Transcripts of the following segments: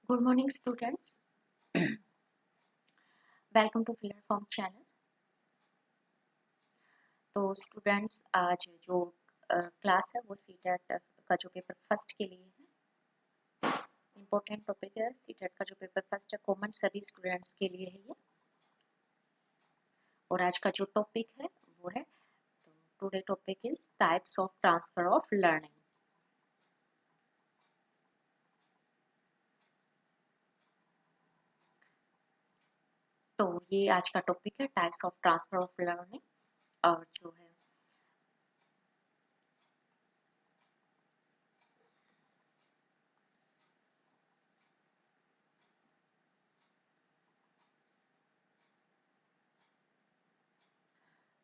Good morning students, welcome to filler form channel. तो students, आज जो क्लास है वो सीटेट का जो पेपर फर्स्ट के लिए है। इम्पोर्टेंट टॉपिक है सीटेट का जो पेपर फर्स्ट है, कॉमन सभी स्टूडेंट्स के लिए है ये। और आज का जो टॉपिक है वो है, तो today topic is types of transfer of learning. तो ये आज का टॉपिक है types of transfer of learning. और जो है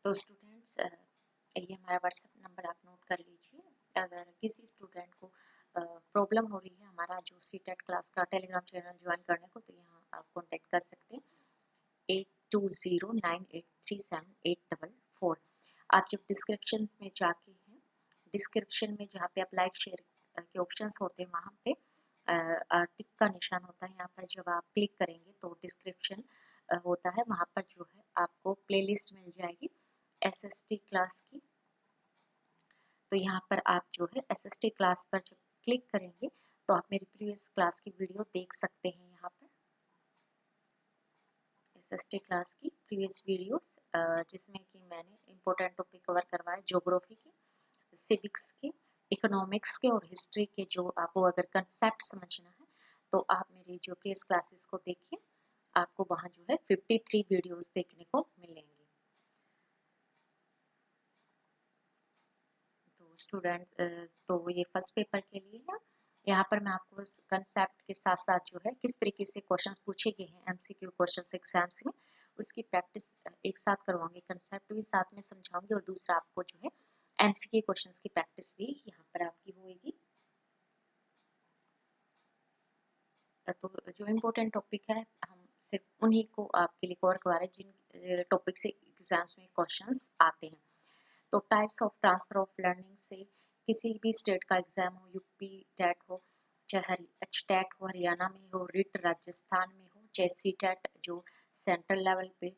तो स्टूडेंट्स, ये हमारा व्हाट्सएप नंबर आप नोट कर लीजिए। अगर किसी स्टूडेंट को प्रॉब्लम हो रही है हमारा जो सीटेट क्लास का टेलीग्राम चैनल ज्वाइन करने को, तो यहाँ आप कांटेक्ट कर सकते हैं 8209837844। आप जब डिस्क्रिप्शन में जाके हैं, डिस्क्रिप्शन में जहाँ पे आप लाइक शेयर के ऑप्शंस होते हैं वहाँ पे टिक का निशान होता है। यहाँ पर जब आप क्लिक करेंगे तो डिस्क्रिप्शन होता है, वहाँ पर जो है आपको प्लेलिस्ट मिल जाएगी एसएसटी क्लास की। तो यहाँ पर आप जो है एसएसटी क्लास पर जब क्लिक करेंगे तो आप मेरी प्रीवियस क्लास की वीडियो देख सकते हैं। यहाँ पर एसएसटी क्लास की प्रीवियस वीडियोस, जिसमें कि मैंने इम्पोर्टेंट टॉपिक कवर करवाए, ज्योग्राफी के, सिविक्स के, इकोनॉमिक्स के और हिस्ट्री के। जो आपको अगर कंसेप्ट समझना है तो आप मेरी जो प्रीवियस क्लासेस को देखिए, आपको वहाँ जो है 53 वीडियोस देखने को मिलेंगे। तो स्टूडेंट, तो ये फर्स्ट पेपर के लिए है। यहाँ पर मैं आपको कंसेप्ट के साथ साथ जो है किस तरीके से क्वेश्चंस पूछे गए हैं एमसीक्यू क्वेश्चंस एग्जाम्स में, उसकी प्रैक्टिस एक साथ करवाऊंगी, कंसेप्ट भी साथ में समझाऊंगी और दूसरा आपको जो है एमसीक्यू क्वेश्चंस की प्रैक्टिस भी यहाँ पर आपकी होगी। तो जो इम्पोर्टेंट टॉपिक है हम सिर्फ उन्हीं को आपके लिए कवर करवा रहे हैं जिन टॉपिक से एग्जाम्स में क्वेश्चंस आते हैं। तो types of transfer of learning से किसी भी स्टेट का एग्जाम हो, यूपी टेट हो, चाहे एच टेट हो हरियाणा में हो, रिट राजस्थान में हो, चाहे सी टेट जो सेंट्रल लेवल पे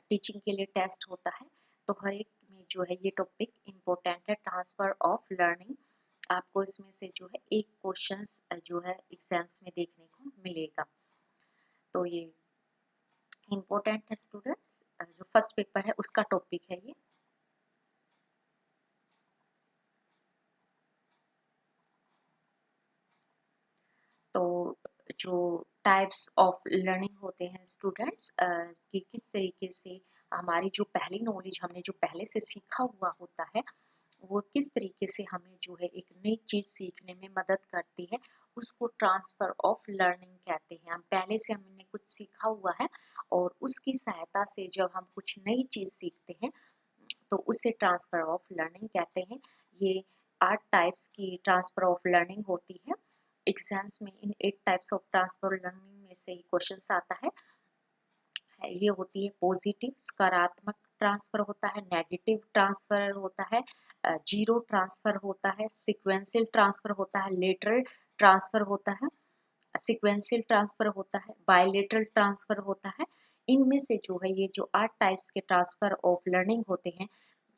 टीचिंग के लिए टेस्ट होता है, तो हर एक में जो है ये टॉपिक इम्पोर्टेंट है, ट्रांसफर ऑफ लर्निंग। आपको इसमें से जो है एक क्वेश्चन जो है एग्जाम्स में देखने को मिलेगा। तो ये इम्पोर्टेंट है स्टूडेंट्स, जो फर्स्ट पेपर है उसका टॉपिक है ये। तो जो टाइप्स ऑफ लर्निंग होते हैं स्टूडेंट्स, कि किस तरीके से हमारी जो पहली नॉलेज हमने जो पहले से सीखा हुआ होता है वो किस तरीके से हमें जो है एक नई चीज़ सीखने में मदद करती है, उसको ट्रांसफर ऑफ लर्निंग कहते हैं। हम पहले से हमने कुछ सीखा हुआ है और उसकी सहायता से जब हम कुछ नई चीज़ सीखते हैं तो उसे ट्रांसफर ऑफ लर्निंग कहते हैं। ये 8 टाइप्स की ट्रांसफर ऑफ लर्निंग होती है। एग्जाम्स में इन 8 टाइप्स ऑफ ट्रांसफर लर्निंग में से ही क्वेश्चन आता है। ये होती है पॉजिटिव सकारात्मक ट्रांसफर होता है, नेगेटिव ट्रांसफर होता है, जीरो ट्रांसफर होता है, सीक्वेंशियल ट्रांसफर होता है, लेटरल ट्रांसफर होता है, सीक्वेंशियल ट्रांसफर होता है, बायलेटरल ट्रांसफर होता है। इनमें से जो है ये जो 8 टाइप्स के ट्रांसफर ऑफ लर्निंग होते हैं,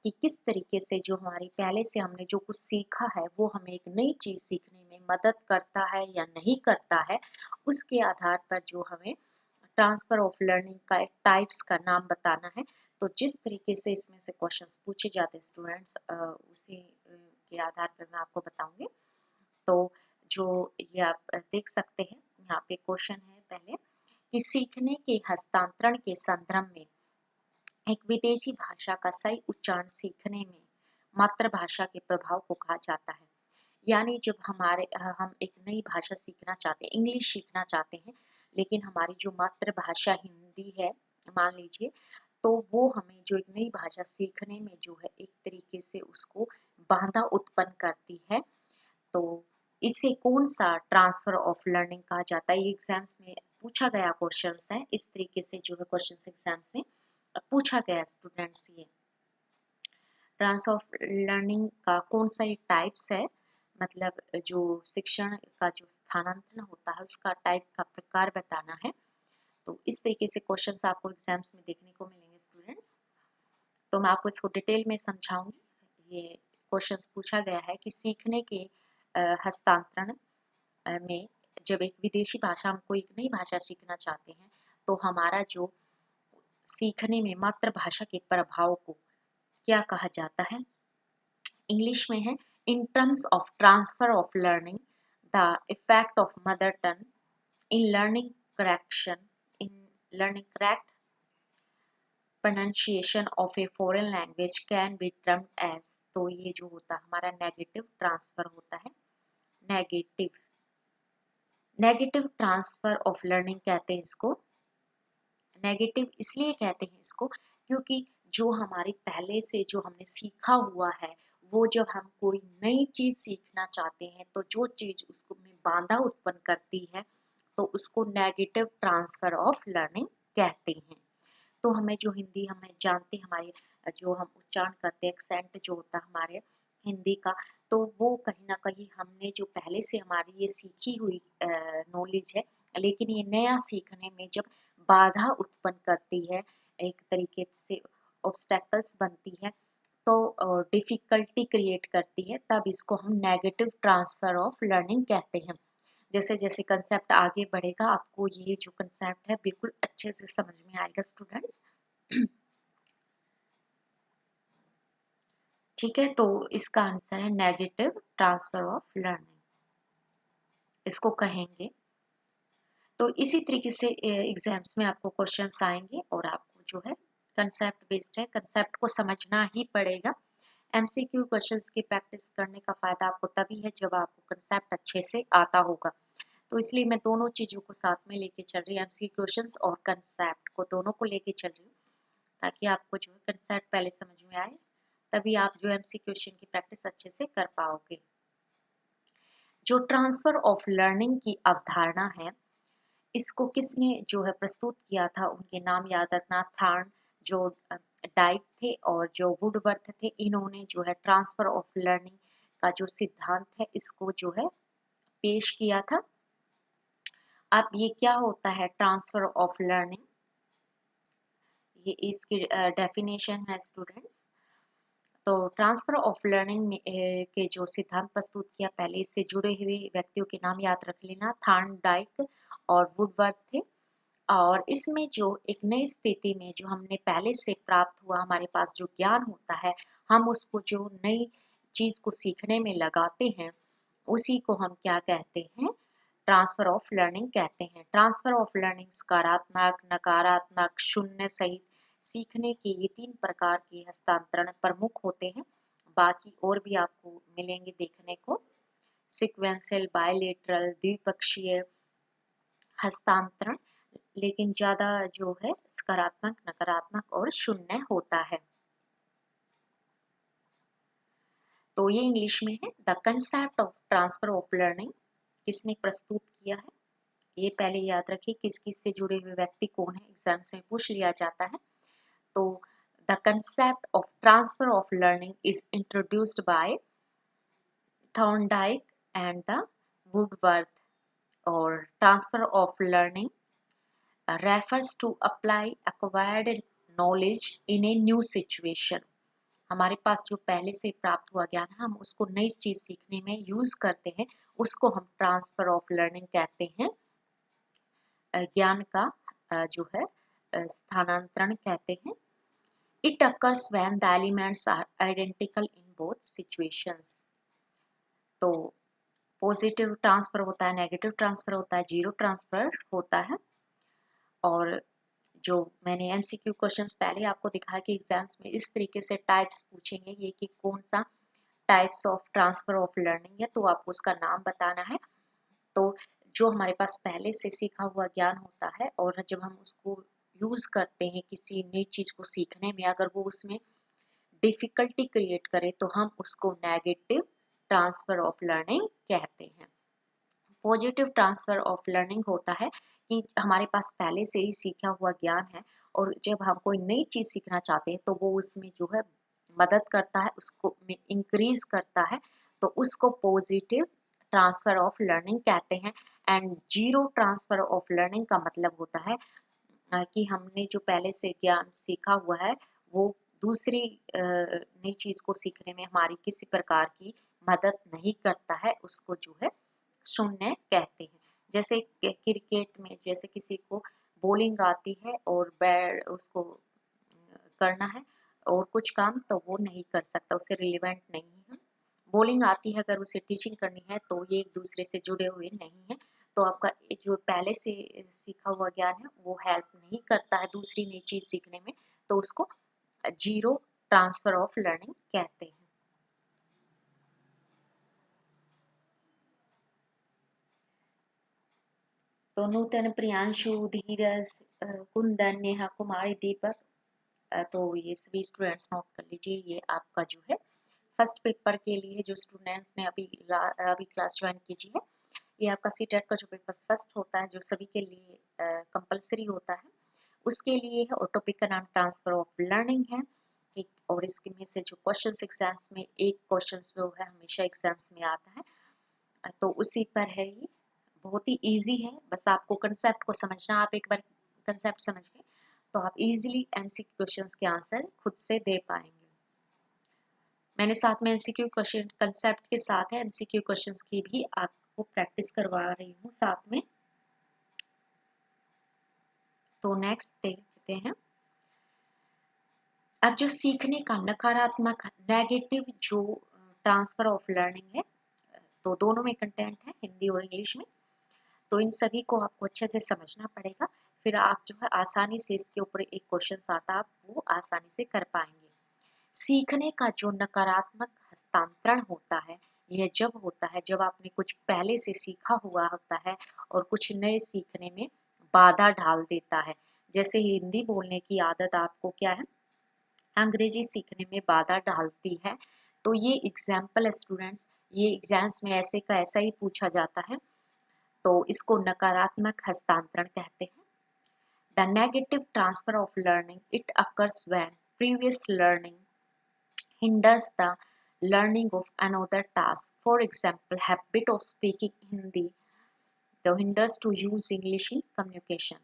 कि किस तरीके से जो हमारी पहले से हमने जो कुछ सीखा है वो हमें एक नई चीज़ सीखने में मदद करता है या नहीं करता है, उसके आधार पर जो हमें ट्रांसफर ऑफ लर्निंग का एक टाइप्स का नाम बताना है। तो जिस तरीके से इसमें से क्वेश्चंस पूछे जाते हैं स्टूडेंट्स, उसी के आधार पर मैं आपको बताऊंगी। तो जो ये आप देख सकते हैं, यहाँ पे क्वेश्चन है पहले कि सीखने के हस्तांतरण के संदर्भ में एक विदेशी भाषा का सही उच्चारण सीखने में मातृभाषा के प्रभाव को कहा जाता है। यानी जब हम एक नई भाषा सीखना चाहते हैं, इंग्लिश सीखना चाहते हैं, लेकिन हमारी जो मातृभाषा हिंदी है मान लीजिए, तो वो हमें जो एक नई भाषा सीखने में जो है एक तरीके से उसको बाधा उत्पन्न करती है। तो इसे कौन सा ट्रांसफर ऑफ लर्निंग कहा जाता है? ये एग्जाम्स में पूछा गया क्वेश्चंस है, इस तरीके से जो है क्वेश्चंस एग्जाम्स में पूछा गया स्टूडेंट्स। ये ट्रांसफर ऑफ लर्निंग का कौन सा ये टाइप्स है, मतलब जो शिक्षण का जो स्थानांतरण होता है उसका टाइप का प्रकार बताना है। तो इस तरीके से क्वेश्चंस आपको एग्जाम्स में देखने को मिलेंगे स्टूडेंट्स। तो मैं आपको इसको डिटेल में समझाऊंगी। ये क्वेश्चंस पूछा गया है कि सीखने के हस्तांतरण में जब एक विदेशी भाषा, हम कोई एक नई भाषा सीखना चाहते हैं तो हमारा जो सीखने में मातृभाषा के प्रभाव को क्या कहा जाता है। इंग्लिश में है in terms of transfer of learning the effect of mother tongue in learning correction in learning correct pronunciation of a foreign language can be termed as। तो ये जो होता है हमारा नेगेटिव ट्रांसफर होता है। Negative negative transfer of learning कहते हैं इसको। नेगेटिव इसलिए कहते हैं इसको क्योंकि जो हमारी पहले से जो हमने सीखा हुआ है वो जब हम कोई नई चीज सीखना चाहते हैं तो जो चीज उसको में बाधा उत्पन्न करती है तो उसको नेगेटिव ट्रांसफर ऑफ लर्निंग कहते हैं। तो हमें जो हिंदी हमें जानते हैं, हमारे जो हम उच्चारण करते हैं एक्सेंट जो होता है हमारे हिंदी का, तो वो कहीं ना कहीं हमने जो पहले से हमारी ये सीखी हुई नॉलेज है, लेकिन ये नया सीखने में जब बाधा उत्पन्न करती है, एक तरीके से ऑब्स्टेकल्स बनती है, तो डिफिकल्टी क्रिएट करती है, तब इसको हम नेगेटिव ट्रांसफर ऑफ लर्निंग कहते हैं। जैसे जैसे कंसेप्ट आगे बढ़ेगा आपको ये जो कंसेप्ट है बिल्कुल अच्छे से समझ में आएगा स्टूडेंट्स। ठीक है, तो इसका आंसर है नेगेटिव ट्रांसफर ऑफ लर्निंग, इसको कहेंगे। तो इसी तरीके से एग्जाम्स में आपको क्वेश्चंस आएंगे और आपको जो है कंसेप्ट बेस्ड है, कंसेप्ट को समझना ही पड़ेगा। एमसीक्यू क्वेश्चंस की प्रैक्टिस करने का फायदा आपको तभी है जब आपको कंसेप्ट अच्छे से आता होगा। तो इसलिए मैं दोनों चीज़ों को साथ में लेके चल रही हूँ, एमसीक्यू क्वेश्चंस और कंसेप्ट को दोनों को लेके चल रही हूँ, ताकि आपको जो है कंसेप्ट पहले समझ में आए, तभी आप जो एमसीक्यू क्वेश्चन की प्रैक्टिस अच्छे से कर पाओगे। जो ट्रांसफर ऑफ लर्निंग की अवधारणा है, इसको किसने जो है प्रस्तुत किया था, उनके नाम याद रखना। थॉर्न, जो डाइक थे और जो वुडवर्थ थे, इन्होंने जो है ट्रांसफर ऑफ लर्निंग का जो सिद्धांत है इसको जो है पेश किया था। अब ये क्या होता है ट्रांसफर ऑफ लर्निंग, ये इसकी डेफिनेशन है स्टूडेंट्स। तो ट्रांसफर ऑफ लर्निंग में के जो सिद्धांत प्रस्तुत किया, पहले इससे जुड़े हुए व्यक्तियों के नाम याद रख लेना, थॉर्न डाइक और वुडवर्थ थे। और इसमें जो एक नई स्थिति में जो हमने पहले से प्राप्त हुआ, हमारे पास जो ज्ञान होता है, हम उसको जो नई चीज को सीखने में लगाते हैं, उसी को हम क्या कहते हैं, ट्रांसफर ऑफ लर्निंग कहते हैं। ट्रांसफर ऑफ लर्निंग सकारात्मक, नकारात्मक, शून्य सहित सीखने के ये 3 प्रकार के हस्तांतरण प्रमुख होते हैं। बाकी और भी आपको मिलेंगे देखने को, सिक्वेंशियल, बायलेटरल, द्विपक्षीय हस्तांतरण, लेकिन ज्यादा जो है सकारात्मक, नकारात्मक और शून्य होता है। तो ये इंग्लिश में है the concept of transfer of learning, किसने प्रस्तुत किया है, ये पहले याद रखिए किस किस से जुड़े हुए व्यक्ति कौन है, एग्जाम्स में पूछ लिया जाता है। तो the concept of transfer of learning is introduced by Thorndike and the Woodworth. और transfer of learning refers to apply acquired knowledge in a new situation। हमारे पास जो पहले से प्राप्त हुआ ज्ञान है, हम उसको नई चीज सीखने में यूज करते हैं, उसको हम ट्रांसफर ऑफ लर्निंग कहते हैं। ज्ञान का जो है स्थानांतरण कहते हैं। It occurs when the elements are identical in both situations. तो पॉजिटिव ट्रांसफर होता है, नेगेटिव ट्रांसफर होता है, जीरो ट्रांसफर होता है। और जो मैंने एमसीक्यू क्वेश्चंस पहले आपको दिखाया कि एग्जाम्स में इस तरीके से टाइप्स पूछेंगे, ये कि कौन सा types of transfer of learning है, तो आपको उसका नाम बताना है। तो जो हमारे पास पहले से सीखा हुआ ज्ञान होता है और जब हम उसको यूज करते हैं किसी नई चीज को सीखने में, अगर वो उसमें डिफिकल्टी क्रिएट करे तो हम उसको नेगेटिव ट्रांसफर ऑफ लर्निंग कहते हैं। पॉजिटिव ट्रांसफर ऑफ लर्निंग होता है कि हमारे पास पहले से ही सीखा हुआ ज्ञान है और जब हम कोई नई चीज सीखना चाहते हैं तो वो उसमें जो है मदद करता है, उसको में इंक्रीज करता है, तो उसको पॉजिटिव ट्रांसफर ऑफ लर्निंग कहते हैं। And zero transfer of learning का मतलब होता है कि हमने जो पहले से ज्ञान सीखा हुआ है वो दूसरी नई चीज को सीखने में हमारी किसी प्रकार की मदद नहीं करता है, उसको जो है शून्य कहते हैं। जैसे क्रिकेट में जैसे किसी को बॉलिंग आती है और बैट उसको करना है और कुछ काम तो वो नहीं कर सकता, उससे रिलेवेंट नहीं है। बॉलिंग आती है अगर उसे टीचिंग करनी है तो ये एक दूसरे से जुड़े हुए नहीं है, तो आपका जो पहले से सीखा हुआ ज्ञान है वो हेल्प नहीं करता है दूसरी नई चीज सीखने में, तो उसको जीरो ट्रांसफर ऑफ लर्निंग कहते हैं। तो नूतन, प्रियांशु, धीरज, कुंदन, नेहा कुमारी, दीपक, तो ये सभी स्टूडेंट्स नोट कर लीजिए, ये आपका जो है फर्स्ट पेपर के लिए जो स्टूडेंट्स ने अभी क्लास ज्वाइन कीजिए है, ये आपका सीटेट का जो पेपर फर्स्ट होता है जो सभी के लिए कंपलसरी होता है, उसके लिए है। और टॉपिक का नाम ट्रांसफर ऑफ लर्निंग है, ठीक। और इसके में से जो क्वेश्चंस एग्जाम्स में एक क्वेश्चन जो है हमेशा एग्जाम्स में आता है, तो उसी पर है ये। बहुत ही इजी है, बस आपको कंसेप्ट को समझना। आप एक बार कंसेप्ट समझ गए तो आप इजीली एमसीक्यू क्वेश्चंस के आंसर खुद से दे पाएंगे। मैंने साथ में एमसीक्यू क्वेश्चन कंसेप्ट के साथ है एमसीक्यू क्वेश्चंस की भी आपको प्रैक्टिस करवा रही हूँ साथ में। तो नेक्स्ट देखते हैं। अब जो सीखने का नकारात्मक नेगेटिव जो ट्रांसफर ऑफ लर्निंग है, तो दोनों में कंटेंट है हिंदी और इंग्लिश में, तो इन सभी को आपको अच्छे से समझना पड़ेगा, फिर आप जो है आसानी से इसके ऊपर एक क्वेश्चन आता है आप वो आसानी से कर पाएंगे। सीखने का जो नकारात्मक हस्तांतरण होता है यह जब होता है जब आपने कुछ पहले से सीखा हुआ होता है और कुछ नए सीखने में बाधा डाल देता है। जैसे हिंदी बोलने की आदत आपको क्या है अंग्रेजी सीखने में बाधा डालती है, तो ये एग्जाम्पल है स्टूडेंट्स, ये एग्जाम्स में ऐसे का ऐसा ही पूछा जाता है, तो इसको नकारात्मक हस्तांतरण कहते हैं। The negative transfer of learning it occurs when previous learning hinders the learning of another task. For example, habit of speaking Hindi the hinders to use English in communication.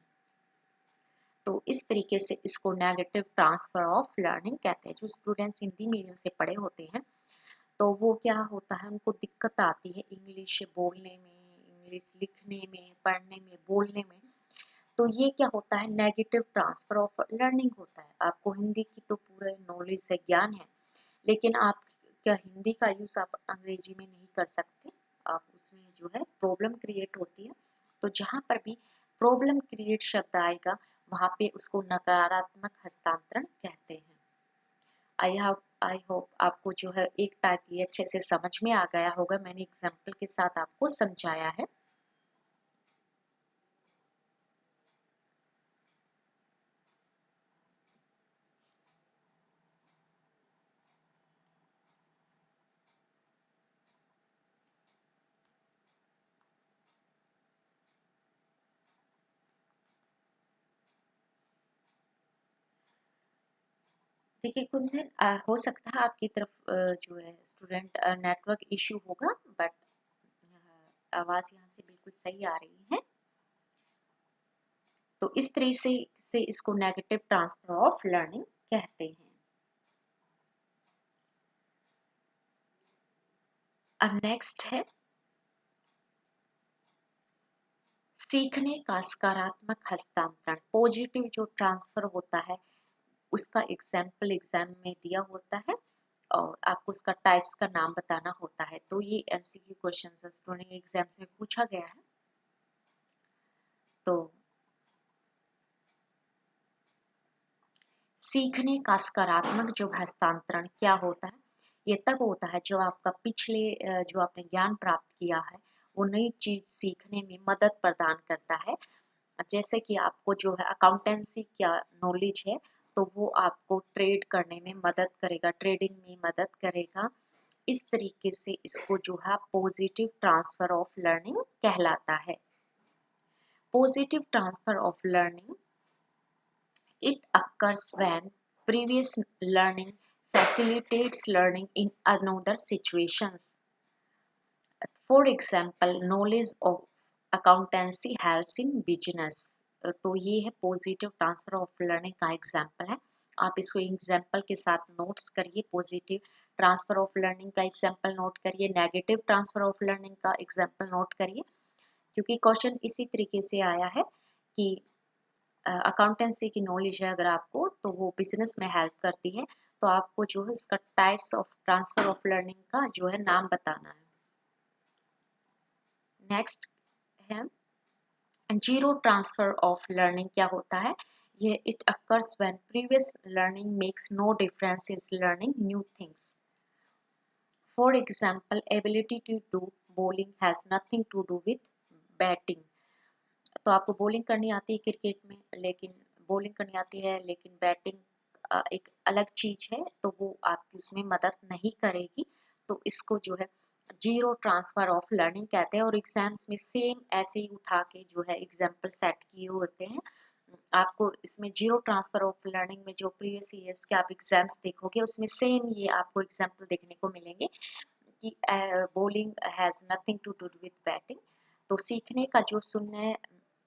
तो इस तरीके से इसको नेगेटिव ट्रांसफर ऑफ लर्निंग कहते हैं। जो students Hindi medium से पढ़े होते हैं तो वो क्या होता है उनको दिक्कत आती है इंग्लिश बोलने में, इंग्लिश लिखने में, पढ़ने में, बोलने में, तो ये क्या होता है नेगेटिव ट्रांसफर ऑफ लर्निंग होता है। आपको हिंदी की तो पूरा नॉलेज से ज्ञान है, लेकिन आप क्या हिंदी का यूज आप अंग्रेजी में नहीं कर सकते, आप उसमें जो है प्रॉब्लम क्रिएट होती है। तो जहाँ पर भी प्रॉब्लम क्रिएट शब्द आएगा वहाँ पे उसको नकारात्मक हस्तांतरण कहते हैं। आई होप आपको जो है एक टाइप ये अच्छे से समझ में आ गया होगा, मैंने एग्जाम्पल के साथ आपको समझाया है। देखिए कुंदन, हो सकता है आपकी तरफ जो है स्टूडेंट नेटवर्क इशू होगा, बट आवाज यहाँ से बिल्कुल सही आ रही है। तो इस तरह से इसको नेगेटिव ट्रांसफर ऑफ लर्निंग कहते हैं। अब नेक्स्ट है सीखने का सकारात्मक हस्तांतरण। पॉजिटिव जो ट्रांसफर होता है उसका एग्जाम्पल एग्जाम में दिया होता है और आपको उसका टाइप्स का नाम बताना होता है। तो ये एमसीक्यू क्वेश्चन स्टूडेंट एग्जाम्स में पूछा गया है। तो सीखने का सकारात्मक जो हस्तांतरण क्या होता है, ये तब होता है जब आपका पिछले जो आपने ज्ञान प्राप्त किया है वो नई चीज सीखने में मदद प्रदान करता है। जैसे कि आपको जो है अकाउंटेंसी क्या नॉलेज है तो वो आपको ट्रेड करने में मदद करेगा, ट्रेडिंग में मदद करेगा। इस तरीके से इसको जो है पॉजिटिव ट्रांसफर ऑफ लर्निंग कहलाता है। Positive transfer of learning it occurs when previous learning facilitates learning in another situations. For example knowledge of accountancy helps in business. तो ये है पॉजिटिव ट्रांसफर ऑफ लर्निंग का एग्जाम्पल है। आप इसको example के साथ नोट्स करिए। पॉजिटिव ट्रांसफर ऑफ लर्निंग का एग्जाम्पल नोट करिए, नेगेटिव ट्रांसफर ऑफ लर्निंग का एग्जाम्पल नोट करिए, क्योंकि क्वेश्चन इसी तरीके से आया है कि अकाउंटेंसी की नॉलेज है अगर आपको तो वो बिजनेस में हेल्प करती है, तो आपको जो है इसका types of transfer of learning का जो है नाम बताना है। नेक्स्ट है जीरो ट्रांसफर ऑफ लर्निंग। क्या होता है ये? It occurs when previous learning makes no difference is learning new things. For example ability to do bowling has nothing to do with batting. तो आपको बॉलिंग करनी आती है क्रिकेट में, लेकिन बॉलिंग करनी आती है लेकिन बैटिंग एक अलग चीज है, तो वो आपकी उसमें मदद नहीं करेगी। तो इसको जो है जीरो ट्रांसफर ऑफ लर्निंग कहते हैं। और एग्जाम्स में सेम ऐसे ही उठा के जो है एग्जाम्पल सेट किए होते हैं। आपको इसमें जीरो ट्रांसफर ऑफ लर्निंग में जो प्रीवियस ईयर्स के आप एग्जाम्स देखोगे उसमें सेम ये आपको एग्जाम्पल देखने को मिलेंगे कि bowling has nothing to do with batting. तो सीखने का जो शून्य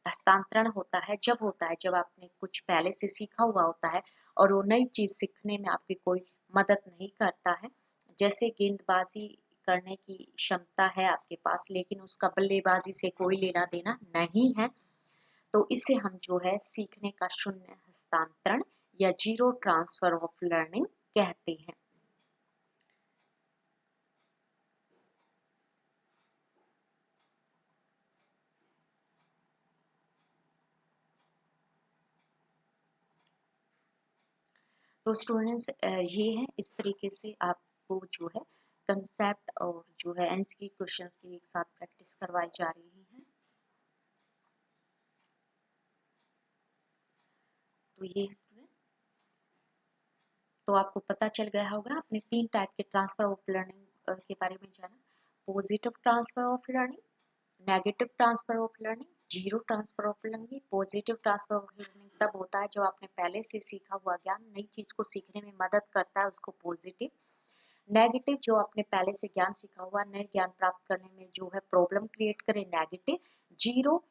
हस्तांतरण होता है जब आपने कुछ पहले से सीखा हुआ होता है और वो नई चीज सीखने में आपकी कोई मदद नहीं करता है। जैसे गेंदबाजी करने की क्षमता है आपके पास लेकिन उसका बल्लेबाजी से कोई लेना देना नहीं है, तो इसे हम जो है सीखने का शून्य हस्तांतरण या जीरो ट्रांसफर ऑफ लर्निंग कहते हैं। तो स्टूडेंट्स ये है, इस तरीके से आपको जो है कंसेप्ट और जो है एमसीक्यू क्वेश्चंस की एक साथ प्रैक्टिस करवाई जा रही है। तो ये स्टूडेंट, तो आपको पता चल गया होगा आपने तीन टाइप के ट्रांसफर ऑफ लर्निंग के बारे में जाना। Positive transfer of learning, negative transfer of learning, zero transfer of learning. Positive transfer of learning तब होता है जब आपने पहले से सीखा हुआ ज्ञान नई चीज को सीखने में मदद करता है, उसको पॉजिटिव। नेगेटिव जो आपने पहले से ज्ञान सीखा हुआ नए ज्ञान प्राप्त करने में जो है प्रॉब्लम क्रिएट करे, नेगेटिव। जीरो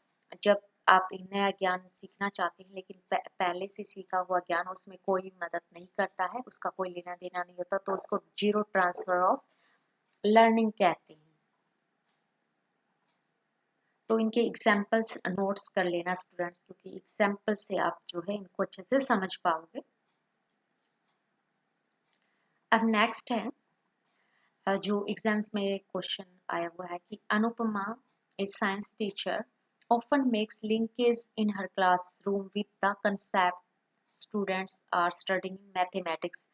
जब आप एक नया ज्ञान सीखना चाहते हैं लेकिन पहले से सीखा हुआ ज्ञान उसमें कोई मदद नहीं करता है, उसका कोई लेना देना नहीं होता, तो उसको जीरो ट्रांसफर ऑफ लर्निंग कहते हैं। तो इनके एग्जाम्पल्स नोट्स कर लेना स्टूडेंट्स, क्योंकि एग्जाम्पल से आप जो है इनको अच्छे से समझ पाओगे। अब नेक्स्ट है जो एग्जाम्स में क्वेश्चन आया हुआ है कि अनुपमा ए science teacher often makes linkage in her classroom with the concept students are studying mathematics.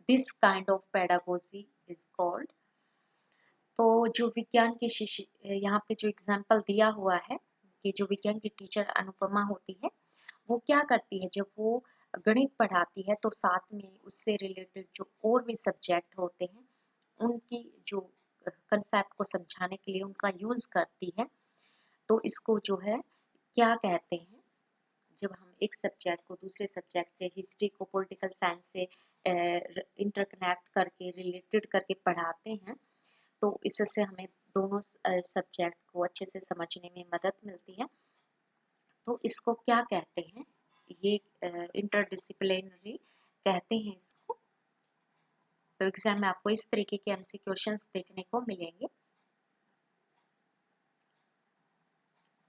This kind of pedagogy is called। तो जो विज्ञान के शिष्य यहाँ पे जो एग्जाम्पल दिया हुआ है कि जो विज्ञान की टीचर अनुपमा होती है वो क्या करती है, जब वो गणित पढ़ाती है तो साथ में उससे रिलेटेड जो और भी सब्जेक्ट होते हैं उनकी जो कंसेप्ट को समझाने के लिए उनका यूज करती है। तो इसको जो है क्या कहते हैं, जब हम एक सब्जेक्ट को दूसरे सब्जेक्ट से, हिस्ट्री को पॉलिटिकल साइंस से इंटरकनेक्ट करके रिलेटेड करके पढ़ाते हैं, तो इससे हमें दोनों सब्जेक्ट को अच्छे से समझने में मदद मिलती है। तो इसको क्या कहते हैं? ये इंटरडिसिप्लिनरी कहते हैं इसको। तो एग्जाम में आपको इस तरीके के एमसी क्वेश्चंस देखने को मिलेंगे।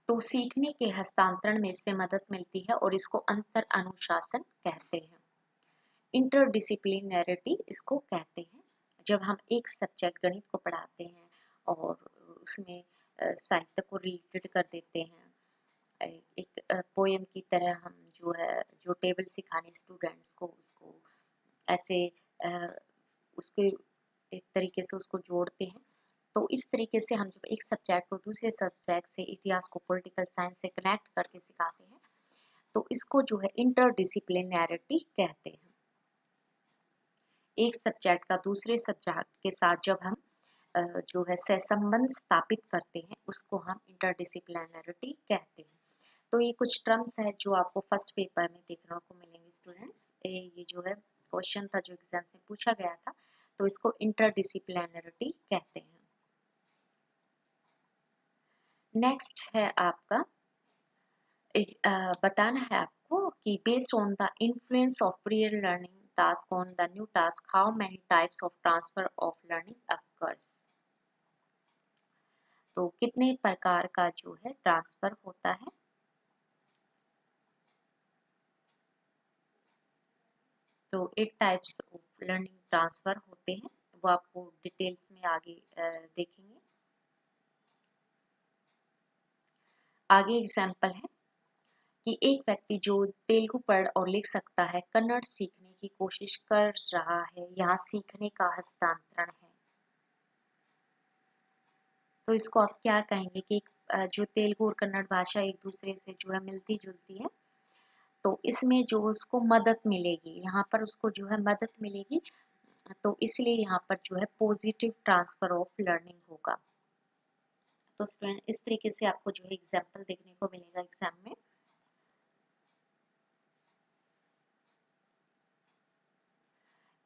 तो सीखने के हस्तांतरण में इससे मदद मिलती है और इसको अंतर अनुशासन कहते हैं। इंटरडिसिप्लिनैरिटी इसको कहते हैं जब हम एक सब्जेक्ट गणित को पढ़ाते हैं और उसमें साहित्य को रिलेटेड कर देते हैं, एक पोएम की तरह हम जो है जो टेबल सिखाने स्टूडेंट्स को उसको ऐसे उसके एक तरीके से उसको जोड़ते हैं। तो इस तरीके से हम जब एक सब्जेक्ट को दूसरे सब्जेक्ट से, इतिहास को पॉलिटिकल साइंस से कनेक्ट करके सिखाते हैं, तो इसको जो है इंटरडिसिप्लिनैरिटी कहते हैं। एक सब्जेक्ट का दूसरे सब्जेक्ट के साथ जब हम जो है सहसंबंध स्थापित करते हैं उसको हम इंटरडिसिप्लिनैरिटी कहते हैं। तो ये कुछ टर्म्स है जो आपको फर्स्ट पेपर में देखने को मिलेंगे स्टूडेंट्स। ये जो है क्वेश्चन था जो एग्जाम से पूछा गया था, तो इसको इंटरडिसिप्लिनैरिटी कहते हैं। नेक्स्ट है आपका बताना है आपको कि based on the influence of prior learning task on the new task how many types of transfer of learning occurs. तो कितने प्रकार का जो है ट्रांसफर होता है। तो 8 टाइप्स ऑफ लर्निंग ट्रांसफर होते हैं, वो आपको डिटेल्स में आगे देखेंगे। आगे एग्जाम्पल है कि एक व्यक्ति जो तेलुगु पढ़ और लिख सकता है कन्नड़ सीखने की कोशिश कर रहा है, यहाँ सीखने का हस्तांतरण है। तो इसको आप क्या कहेंगे कि जो तेलुगु और कन्नड़ भाषा एक दूसरे से जो है मिलती जुलती है, तो इसमें जो उसको मदद मिलेगी, यहाँ पर उसको जो है मदद मिलेगी, तो इसलिए यहाँ पर जो है पॉजिटिव ट्रांसफर ऑफ लर्निंग होगा। तो स्टूडेंट इस तरीके से आपको जो है एग्जाम्पल देखने को मिलेगा एग्जाम में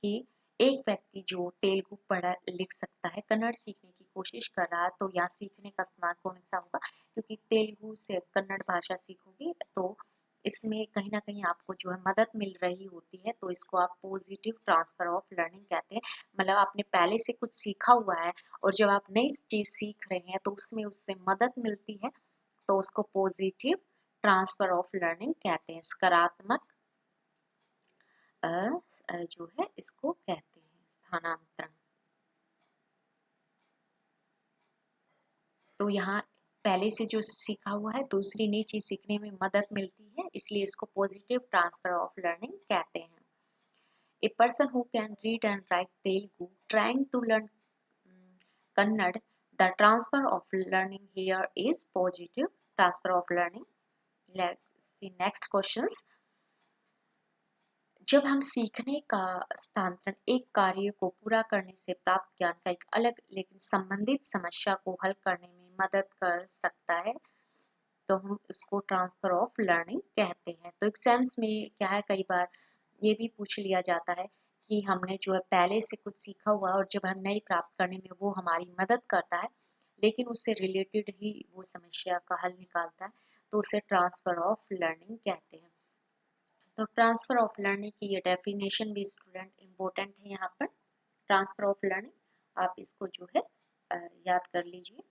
कि एक व्यक्ति जो तेलुगु पढ़ लिख सकता है कन्नड़ सीखने की कोशिश कर रहा है, तो यहाँ सीखने का स्थान कौन सा होगा, क्योंकि तेलुगु से कन्नड़ भाषा सीखोगे तो इसमें कहीं ना कहीं आपको जो है मदद मिल रही होती है, तो इसको आप पॉजिटिव ट्रांसफर ऑफ लर्निंग कहते हैं। मतलब आपने पहले से कुछ सीखा हुआ है और जब आप नई चीज सीख रहे हैं तो उसमें उससे मदद मिलती है, तो उसको पॉजिटिव ट्रांसफर ऑफ लर्निंग कहते हैं। सकारात्मक जो है इसको कहते हैं स्थानांतरण। तो यहाँ पहले से जो सीखा हुआ है दूसरी नई चीज सीखने में मदद मिलती है, इसलिए इसको पॉजिटिव ट्रांसफर ऑफ लर्निंग कहते हैं। A person who can read and write Telugu trying to learn Kannada, the transfer of learning here is positive transfer of learning. Let's see next questions. जब हम सीखने का हस्तांतरण एक कार्य को पूरा करने से प्राप्त ज्ञान का एक अलग लेकिन संबंधित समस्या को हल करने में मदद कर सकता है, तो हम इसको ट्रांसफर ऑफ लर्निंग कहते हैं। तो एग्जाम्स में क्या है, कई बार ये भी पूछ लिया जाता है कि हमने जो है पहले से कुछ सीखा हुआ और जब हम नई प्राप्त करने में वो हमारी मदद करता है, लेकिन उससे रिलेटेड ही वो समस्या का हल निकालता है, तो उसे ट्रांसफर ऑफ लर्निंग कहते हैं। तो ट्रांसफर ऑफ लर्निंग की ये डेफिनेशन भी स्टूडेंट इम्पोर्टेंट है यहाँ पर। ट्रांसफर ऑफ लर्निंग आप इसको जो है याद कर लीजिए,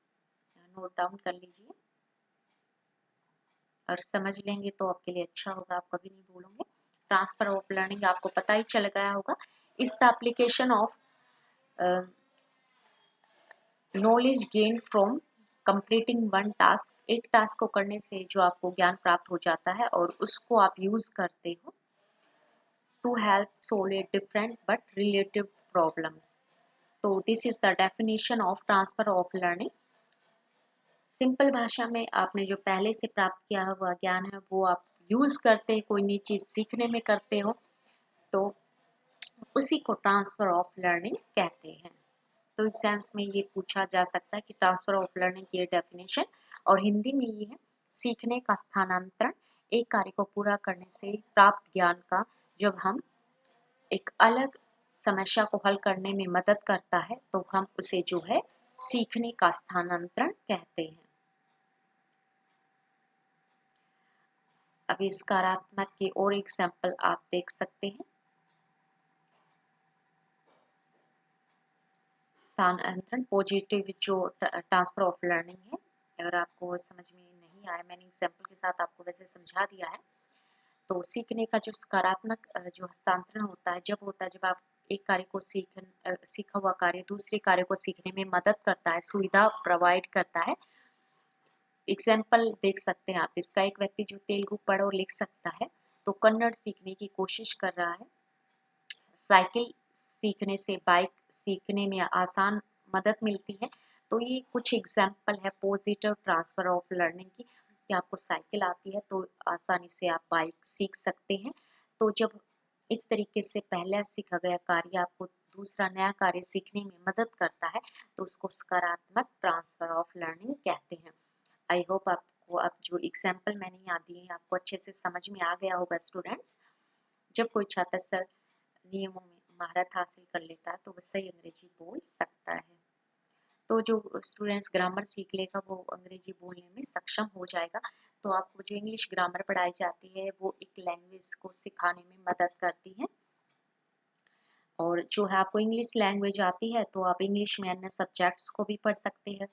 नोट डाउन कर लीजिए और समझ लेंगे तो आपके लिए अच्छा होगा, आप कभी नहीं भूलोगे। ट्रांसफर ऑफ लर्निंग आपको पता ही चल गया होगा। इस the application of knowledge gain from completing one task, एक टास्क को करने से जो आपको ज्ञान प्राप्त हो जाता है और उसको आप यूज करते हो to help solve different but related problems. So this is the definition of transfer of learning. Simple भाषा में आपने जो पहले से प्राप्त किया हुआ ज्ञान है वो आप यूज करते हैं, कोई नई चीज सीखने में करते हो, तो उसी को ट्रांसफर ऑफ लर्निंग कहते हैं। तो एग्जाम्स में ये पूछा जा सकता है कि ट्रांसफर ऑफ लर्निंग की डेफिनेशन, और हिंदी में ये है सीखने का स्थानांतरण एक कार्य को पूरा करने से प्राप्त ज्ञान का जब हम एक अलग समस्या को हल करने में मदद करता है, तो हम उसे जो है सीखने का स्थानांतरण कहते हैं। अभी सकारात्मक के और एग्जाम्पल आप देख सकते हैं। स्थानांतरण पॉजिटिव जो ट्रांसफर ऑफ लर्निंग है, अगर आपको समझ में नहीं आया, मैंने एग्जाम्पल के साथ आपको वैसे समझा दिया है। तो सीखने का जो सकारात्मक जो हस्तांतरण होता है जब होता है जब आप एक कार्य को सीखा हुआ कार्य दूसरे कार्य को सीखने में मदद करता है, सुविधा प्रोवाइड करता है। एग्जाम्पल देख सकते हैं आप इसका, एक व्यक्ति जो तेलुगु पढ़ और लिख सकता है तो कन्नड़ सीखने की कोशिश कर रहा है। साइकिल सीखने से बाइक सीखने में आसान मदद मिलती है। तो ये कुछ एग्जाम्पल है पॉजिटिव ट्रांसफर ऑफ लर्निंग की, कि आपको साइकिल आती है तो आसानी से आप बाइक सीख सकते हैं। तो जब इस तरीके से पहला सीखा गया कार्य आपको दूसरा नया कार्य सीखने में मदद करता है, तो उसको सकारात्मक ट्रांसफर ऑफ लर्निंग कहते हैं। आई होप आपको अब जो एग्जाम्पल मैंने यहाँ दिए हैं आपको अच्छे से समझ में आ गया होगा स्टूडेंट्स। जब कोई छात्र सर नियमों में महारत हासिल कर लेता है तो वह सही अंग्रेजी बोल सकता है। तो जो स्टूडेंट्स ग्रामर सीख लेगा वो अंग्रेजी बोलने में सक्षम हो जाएगा। तो आपको जो इंग्लिश ग्रामर पढ़ाई जाती है वो एक लैंग्वेज को सिखाने में मदद करती है। और जो है आपको इंग्लिश लैंग्वेज आती है तो आप इंग्लिश में अन्य सब्जेक्ट्स को भी पढ़ सकते हैं।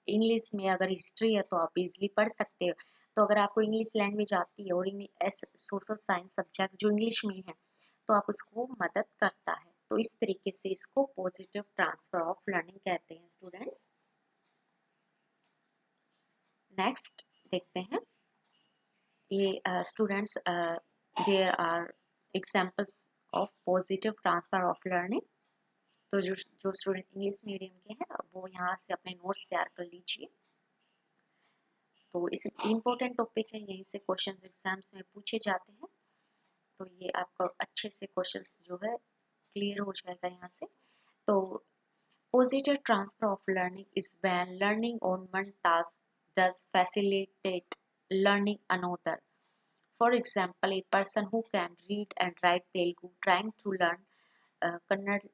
इंग्लिश में अगर हिस्ट्री है तो आप इजीली पढ़ सकते हो। तो अगर आपको इंग्लिश लैंग्वेज आती है और सोशल साइंस सब्जेक्ट जो इंग्लिश में है तो आप उसको मदद करता है। तो इस तरीके से इसको पॉजिटिव ट्रांसफर ऑफ लर्निंग कहते हैं स्टूडेंट्स। नेक्स्ट देखते हैं ये students there are examples of positive transfer of learning. तो जो स्टूडेंट इंग्लिश मीडियम के हैं वो यहाँ से अपने नोट्स तैयार कर लीजिए। तो इस इम्पोर्टेंट टॉपिक है, यहीं से क्वेश्चंस एग्जाम्स में पूछे जाते हैं। तो ये आपका अच्छे से क्वेश्चंस जो है क्लियर हो जाएगा यहाँ से। तो positive transfer of learning is when learning on one task does facilitate learning another. For example, a person who can read and write Telugu trying to learn Kannada,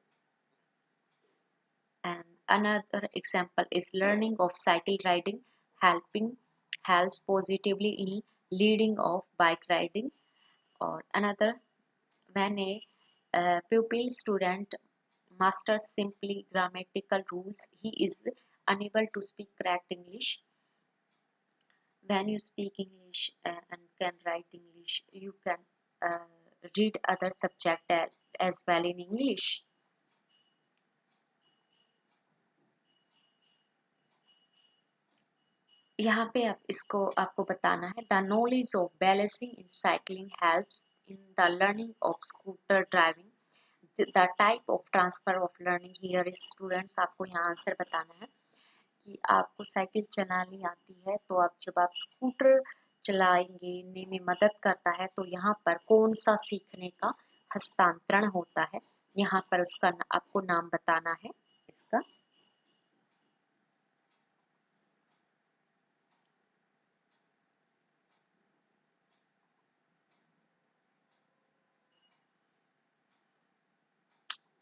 and another example is learning of cycle riding helps positively in leading of bike riding. Or another, when a pupil student masters simply grammatical rules, he is unable to speak correct English. When you speak English and can write English, you can uh, read other subject as well in English. यहाँ पे आप इसको आपको बताना है the knowledge of balancing in cycling helps in the learning of scooter driving. The type of transfer of learning here is students, आपको यहाँ answer बताना है कि आपको साइकिल चलानी आती है तो आप जब आप स्कूटर चलाएंगे में मदद करता है तो यहाँ पर कौन सा सीखने का हस्तांतरण होता है, यहाँ पर उसका आपको नाम बताना है इसका।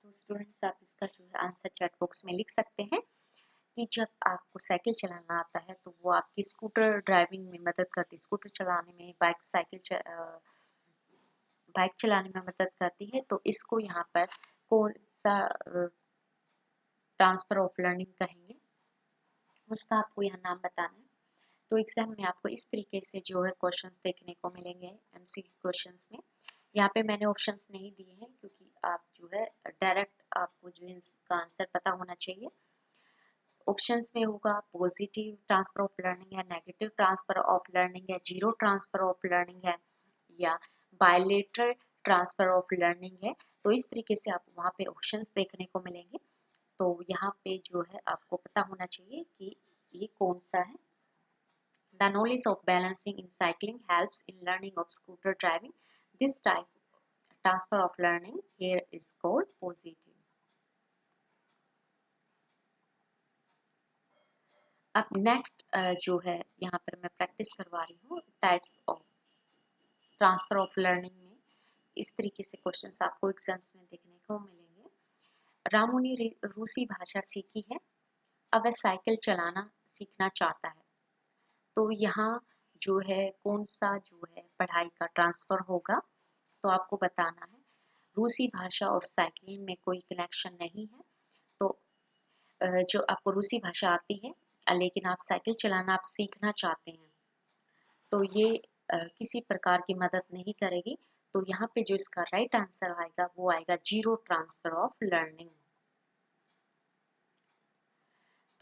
तो स्टूडेंट्स आप इसका जो है आंसर चैट बॉक्स में लिख सकते हैं कि जब आपको साइकिल चलाना आता है तो वो आपकी स्कूटर ड्राइविंग में मदद करती है, स्कूटर चलाने में, बाइक चलाने में मदद करती है। तो इसको यहाँ पर कौन सा ट्रांसफर ऑफ लर्निंग कहेंगे, उसका आपको यहाँ नाम बताना है। तो एग्जाम में आपको इस तरीके से जो है क्वेश्चंस देखने को मिलेंगे एमसीक्यू क्वेश्चंस में। यहाँ पे मैंने ऑप्शंस नहीं दिए हैं क्योंकि आप जो है डायरेक्ट आपको जो इसका आंसर पता होना चाहिए। ऑप्शंस में होगा पॉजिटिव ट्रांसफर ऑफ लर्निंग है, नेगेटिव ट्रांसफर ऑफ लर्निंग है, जीरो ट्रांसफर ऑफ लर्निंग है या बायलेटरल ट्रांसफर ऑफ लर्निंग है। तो इस तरीके से आप वहाँ पे ऑप्शंस देखने को मिलेंगे। तो यहाँ पे जो है आपको पता होना चाहिए कि ये कौन सा है। The knowledge of balancing in cycling helps in learning of scooter driving. This type of transfer of learning here is called positive. अब नेक्स्ट जो है यहाँ पर मैं प्रैक्टिस करवा रही हूँ types of transfer of learning में। इस तरीके से क्वेश्चंस आपको एग्जाम्स में देखने को मिलेंगे। रामू ने रूसी भाषा सीखी है, अब वह साइकिल चलाना सीखना चाहता है। तो यहाँ जो है कौन सा जो है पढ़ाई का ट्रांसफर होगा, तो आपको बताना है। रूसी भाषा और साइकिलिंग में कोई कनेक्शन नहीं है। तो जो आपको रूसी भाषा आती है लेकिन आप साइकिल चलाना आप सीखना चाहते हैं तो ये किसी प्रकार की मदद नहीं करेगी। तो यहाँ पे जो इसका राइट आंसर आएगा वो आएगा जीरो ट्रांसफर ऑफ लर्निंग।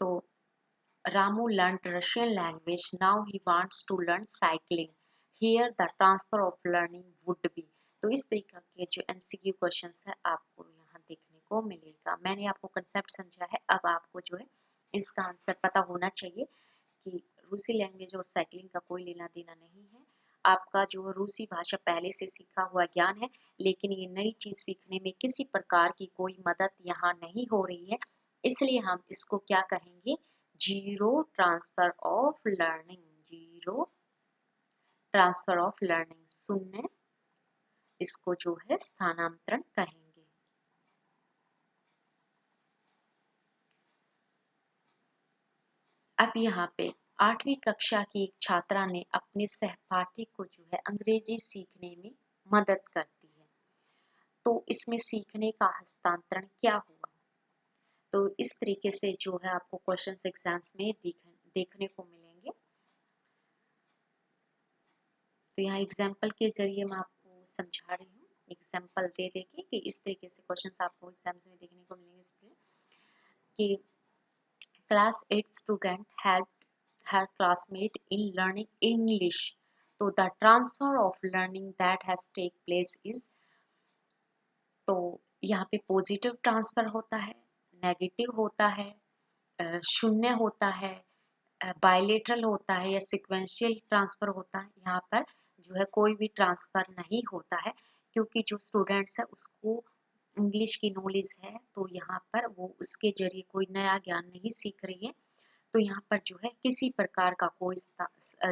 तो Ramu learned Russian language. Now he wants to learn cycling. Here the transfer of learning would be. तो इस तरीके के जो MCQ क्वेश्चंस है आपको यहाँ देखने को मिलेगा। मैंने आपको कंसेप्ट समझा है, अब आपको जो है इसका आंसर पता होना चाहिए कि रूसी लैंग्वेज और साइकिलिंग का कोई लेना देना नहीं है। आपका जो रूसी भाषा पहले से सीखा हुआ ज्ञान है, लेकिन ये नई चीज सीखने में किसी प्रकार की कोई मदद यहाँ नहीं हो रही है, इसलिए हम इसको क्या कहेंगे, zero transfer of learning. Zero transfer of learning, शून्य इसको जो है स्थानांतरण कहेंगे। अब यहाँ पे 8वीं कक्षा की एक छात्रा ने अपने सहपाठी को जो है अंग्रेजी सीखने में मदद करती है, तो इसमें सीखने का हस्तांतरण क्या हुआ? तो इस तरीके से जो है आपको क्वेश्चंस एग्जाम्स में देखने को मिलेंगे। तो यहाँ एग्जाम्पल के जरिए मैं आपको समझा रही हूँ, एग्जाम्पल दे देके कि इस तरीके से क्वेश्चंस आपको एग्जाम्स में देखने को मिलेंगे स्टूडेंट। कि class 8 student helped her classmate in learning English. So the transfer of learning that has take place is, तो यहाँ पे पॉजिटिव ट्रांसफर होता है, नेगेटिव होता है, शून्य होता है, बायलेटरल होता है या सिक्वेंशियल ट्रांसफर होता है। यहाँ पर जो है कोई भी ट्रांसफर नहीं होता है, क्योंकि जो स्टूडेंट्स है उसको इंग्लिश की नॉलेज है, तो यहाँ पर वो उसके जरिए कोई नया ज्ञान नहीं सीख रही है। तो यहाँ पर जो है किसी प्रकार का कोई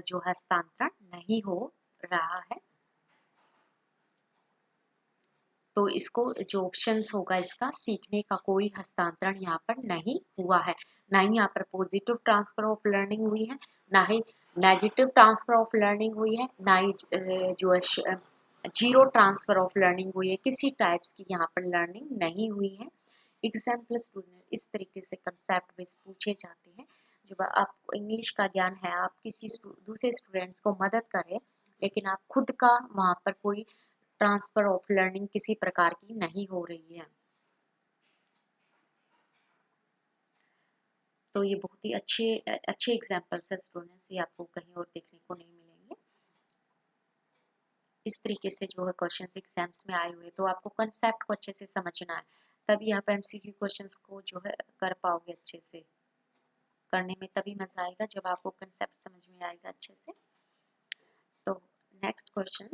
जो हस्तांतरण नहीं हो रहा है। तो इसको जो ऑप्शंस होगा इसका, सीखने का कोई हस्तांतरण यहाँ पर नहीं हुआ है। ना ही यहाँ पर पॉजिटिव ट्रांसफर ऑफ लर्निंग हुई है, ना ही नेगेटिव ट्रांसफर ऑफ लर्निंग हुई है, ना ही जो है जीरो ट्रांसफर ऑफ लर्निंग हुई है। किसी टाइप्स की यहाँ पर लर्निंग नहीं हुई है। एग्जाम्पल स्टूडेंट इस तरीके से कंसेप्ट बेस्ड पूछे जाते हैं। जब आपको इंग्लिश का ज्ञान है, आप किसी दूसरे स्टूडेंट्स को मदद करें, लेकिन आप खुद का वहाँ पर कोई ट्रांसफर ऑफ लर्निंग किसी प्रकार की नहीं हो रही है। तो ये बहुत ही अच्छे एग्जाम्पल्स है स्टूडेंट्स, ये आपको कहीं और देखने को नहीं मिलेंगे। इस तरीके से जो है क्वेश्चन एग्जाम्स में आए हुए, तो आपको कंसेप्ट को अच्छे से समझना है, तभी आप एमसीक्यू क्वेश्चंस को जो है कर पाओगे अच्छे से। करने में तभी मजा आएगा जब आपको कंसेप्ट समझ में आएगा अच्छे से। तो नेक्स्ट क्वेश्चन,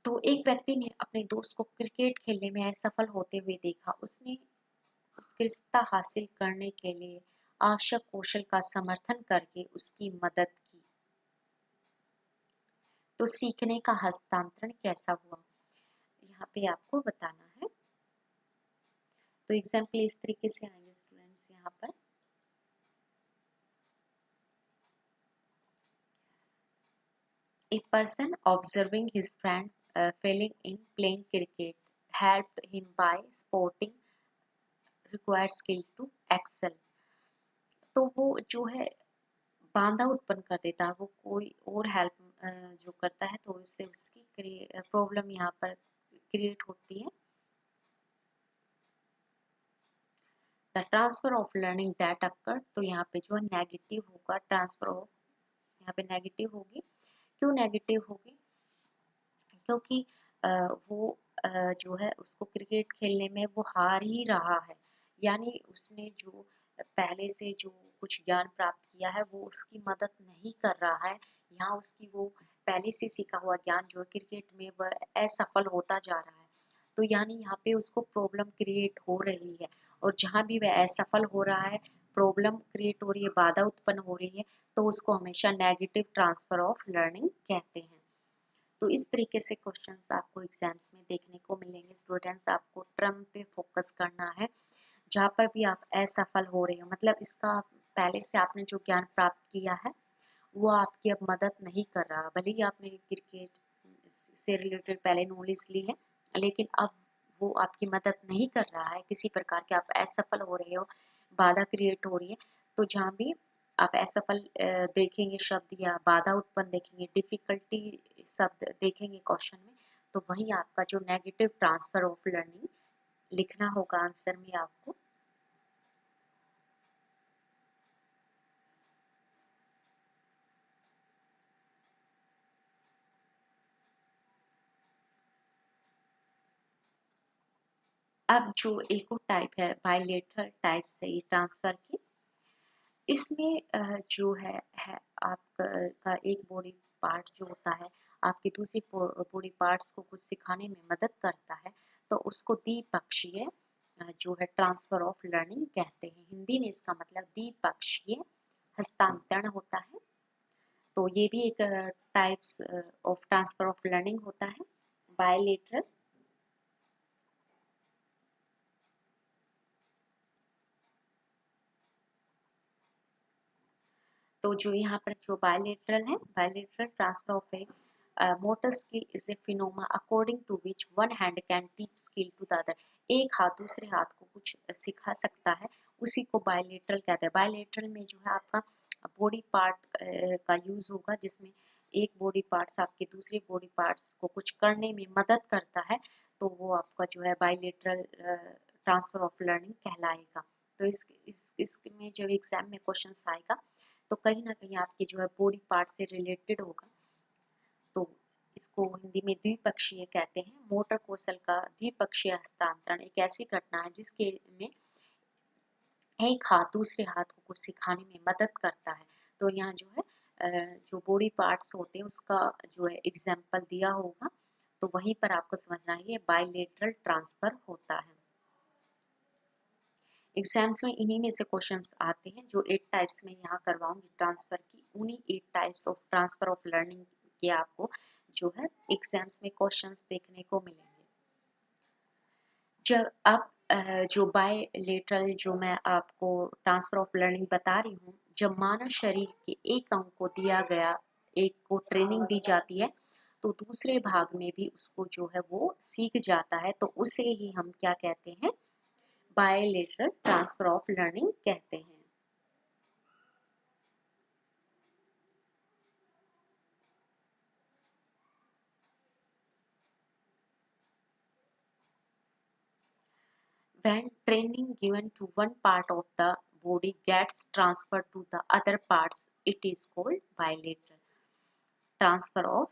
तो एक व्यक्ति ने अपने दोस्त को क्रिकेट खेलने में असफल होते हुए देखा। उसने उत्कृष्टता हासिल करने के लिए आवश्यक कौशल का समर्थन करके उसकी मदद की। तो सीखने का हस्तांतरण कैसा हुआ, यहाँ पे आपको बताना है। तो एग्जाम्पल इस तरीके से आएंगे स्टूडेंट्स यहाँ पर। A person observing his friend failing in playing cricket helped him by spotting required skill to excel. तो वो जो है बांधा उत्पन्न कर देता है, वो कोई और हेल्प जो करता है, तो उससे उसकी प्रॉब्लम यहाँ पर क्रिएट होती है। The transfer of learning that occur, तो यहाँ पे जो है नेगेटिव होगा, ट्रांसफर ऑफ यहाँ पे नेगेटिव होगी। क्यों नेगेटिव होगी? क्योंकि वो जो है उसको क्रिकेट खेलने में वो हार ही रहा है, यानी उसने जो पहले से जो कुछ ज्ञान प्राप्त किया है वो उसकी मदद नहीं कर रहा है। यहाँ उसकी वो पहले से सीखा हुआ ज्ञान जो है क्रिकेट में वह असफल होता जा रहा है, तो यानी यहाँ पे उसको प्रॉब्लम क्रिएट हो रही है। और जहाँ भी वह असफल हो रहा है, प्रॉब्लम क्रिएट हो रही है, बाधा उत्पन्न हो रही है, तो उसको हमेशा नेगेटिव ट्रांसफर ऑफ लर्निंग कहते हैं। तो इस तरीके से क्वेश्चंस आपको एग्जाम्स में देखने को मिलेंगे स्टूडेंट्स। आपको टर्म पे फोकस करना है, जहाँ पर भी आप असफल हो रहे हो, मतलब इसका पहले से आपने जो ज्ञान प्राप्त किया है वो आपकी अब मदद नहीं कर रहा। भले ही आपने क्रिकेट से रिलेटेड पहले नॉलेज ली है, लेकिन अब वो आपकी मदद नहीं कर रहा है, किसी प्रकार के आप असफल हो रहे हो, बाधा क्रिएट हो रही है। तो जहाँ भी आप असफल देखेंगे शब्द या बाधा उत्पन्न देखेंगे, डिफिकल्टी शब्द देखेंगे क्वेश्चन में, तो वही आपका जो नेगेटिव ट्रांसफर ऑफ लर्निंग लिखना होगा आंसर में आपको। अब जो एक और टाइप है बायलेटरल टाइप से ये ट्रांसफर की, इसमें जो है आपका का एक बॉडी पार्ट जो होता है आपकी दूसरी बॉडी पार्ट्स को कुछ सिखाने में मदद करता है, तो उसको द्विपक्षीय जो है ट्रांसफर ऑफ लर्निंग कहते हैं। हिंदी में इसका मतलब द्विपक्षीय हस्तांतरण होता है। तो ये भी एक types of transfer of learning होता है, बायलेटरल। तो जो यहाँ पर जो बायलेटरल है, bilateral transfer of a motor skill is a phenomenon according to which one hand can teach skill to the other. एक हाथ दूसरे हाथ को कुछ सिखा सकता है, उसी को बायलेटरल कहते हैं। बायलेटरल में जो है आपका बॉडी पार्ट का यूज होगा, जिसमें एक बॉडी पार्ट्स आपके दूसरे बॉडी पार्ट्स को कुछ करने में मदद करता है, तो वो आपका जो है बायलेटरल ट्रांसफर ऑफ लर्निंग कहलाएगा। तो इसमें जब एग्जाम में क्वेश्चन आएगा तो कहीं ना कहीं आपके जो है बॉडी पार्ट से रिलेटेड होगा। तो इसको हिंदी में द्विपक्षीय कहते हैं। मोटर कौशल का द्विपक्षीय हस्तांतरण एक ऐसी घटना है जिसके में एक हाथ दूसरे हाथ को कुछ सिखाने में मदद करता है। तो यहाँ जो है जो बॉडी पार्ट्स होते हैं उसका जो है एग्जाम्पल दिया होगा, तो वहीं पर आपको समझना है ये बायलेटरल ट्रांसफर होता है। एग्जाम्स में इन्हीं में से क्वेश्चंस आते हैं। जो 8 टाइप्स में यहाँ करवाऊंगी ट्रांसफर की, उन्हीं 8 types of transfer of learning के आपको जो है एग्जाम्स में क्वेश्चंस देखने को मिलेंगे। जब आप जो बायलेटरल जो मैं आपको ट्रांसफर ऑफ लर्निंग बता रही हूँ, जब मानव शरीर के एक अंग को दिया गया, एक को ट्रेनिंग दी जाती है, तो दूसरे भाग में भी उसको जो है वो सीख जाता है, तो उसे ही हम क्या कहते हैं, बायलेटरल ट्रांसफर ऑफ लर्निंग कहते हैं। When training given to one part of the body gets transferred to the other parts, it is called bilateral transfer of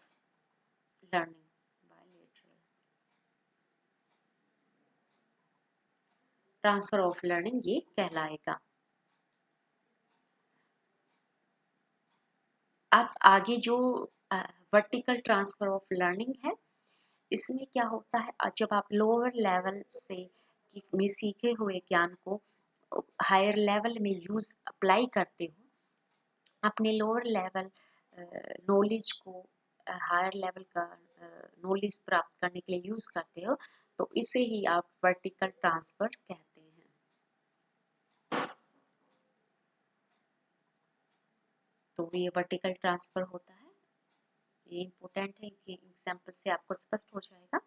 learning. Bilateral transfer of learning ये कहलाएगा। अब आगे जो वर्टिकल ट्रांसफर ऑफ लर्निंग है, इसमें क्या होता है, जब आप लोअर लेवल से में सीखे हुए ज्ञान को हायर लेवल में यूज अप्लाई करते हो, अपने लोअर लेवल नॉलेज को हायर लेवल का नॉलेज प्राप्त करने के लिए यूज करते हो, तो इसे ही आप वर्टिकल ट्रांसफर कहते हैं। तो ये वर्टिकल ट्रांसफर होता है, ये इम्पोर्टेंट है कि एग्जाम्पल से आपको स्पष्ट हो जाएगा।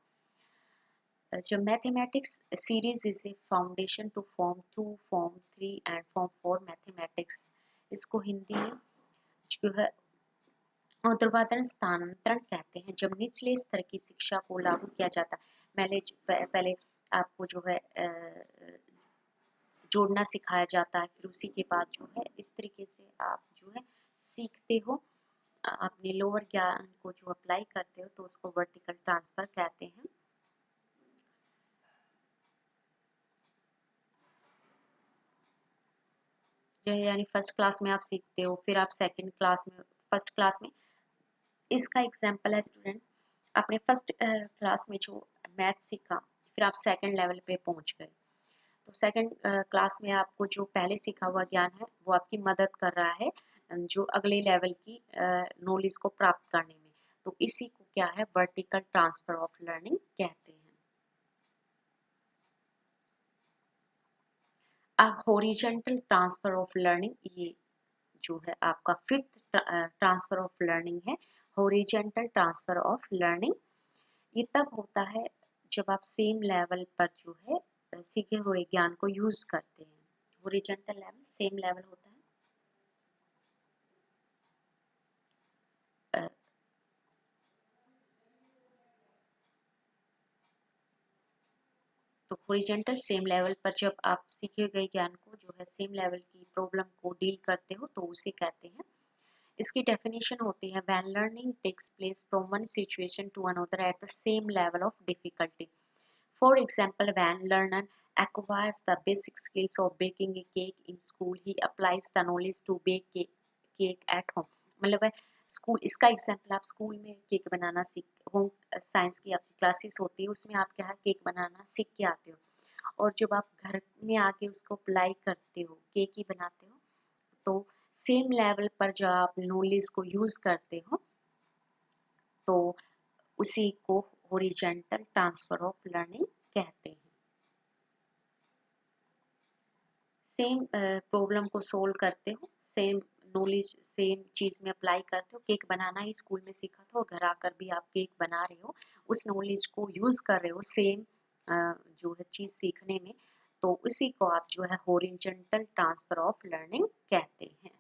जो mathematics series is a foundation to form 2, form 3 and form 4 mathematics. इसको हिंदी में जो है ऊर्ध्वाधर स्थानांतरण कहते हैं। जब निचले स्तर की शिक्षा को लागू किया जाता है, पहले आपको जो है जोड़ना सिखाया जाता है, फिर उसी के बाद जो है इस तरीके से आप जो है सीखते हो, अपने लोअर ज्ञान को जो अप्लाई करते हो, तो उसको वर्टिकल ट्रांसफर कहते हैं। जो यानी फर्स्ट क्लास में आप सीखते हो, फिर आप सेकंड क्लास में, फर्स्ट क्लास में, इसका एग्जांपल है स्टूडेंट, आपने फर्स्ट क्लास में जो मैथ सीखा, फिर आप सेकंड लेवल पे पहुंच गए, तो सेकंड क्लास में आपको जो पहले सीखा हुआ ज्ञान है वो आपकी मदद कर रहा है जो अगले लेवल की नॉलेज को प्राप्त करने में, तो इसी को क्या है, वर्टिकल ट्रांसफर ऑफ लर्निंग कहते हैं। अब हॉरिजॉन्टल ट्रांसफर ऑफ लर्निंग, ये जो है आपका फिफ्थ ट्रांसफर ऑफ लर्निंग है, हॉरिजॉन्टल ट्रांसफर ऑफ लर्निंग। ये तब होता है जब आप सेम लेवल पर जो है सीखे हुए ज्ञान को यूज करते हैं। हॉरिजॉन्टल लेवल सेम लेवल होता है, तो हॉरिजॉन्टल सेम लेवल पर जब आप सीखे गए ज्ञान को जो है सेम लेवल की प्रॉब्लम को डील करते हो, तो उसे कहते हैं। इसकी डेफिनेशन होती है, when learning takes place from one situation to another at the same level of difficulty. For example, when learner acquires the basic skills of baking a cake in school, he applies the knowledge to bake cake at home. मतलब है school, इसका example, आप school में cake बनाना सीख, home science की आपकी classes होती है, उसमें आप क्या है केक बनाना सीख के आते हो, और जब आप घर में आके उसको अप्लाई करते हो, केक ही बनाते हो, तो सेम लेवल पर जब आप नॉलेज को यूज करते हो, तो उसी को हॉरिजॉन्टल ट्रांसफर ऑफ लर्निंग कहते हैं। सेम प्रॉब्लम को सोल्व करते हो, सेम नॉलेज सेम चीज़ में अप्लाई करते हो। केक बनाना ही स्कूल में सीखा था और घर आकर भी आप केक बना रहे हो, उस नॉलेज को यूज़ कर रहे हो सेम जो है चीज़ सीखने में, तो उसी को आप जो है हॉरिजॉन्टल ट्रांसफर ऑफ लर्निंग कहते हैं।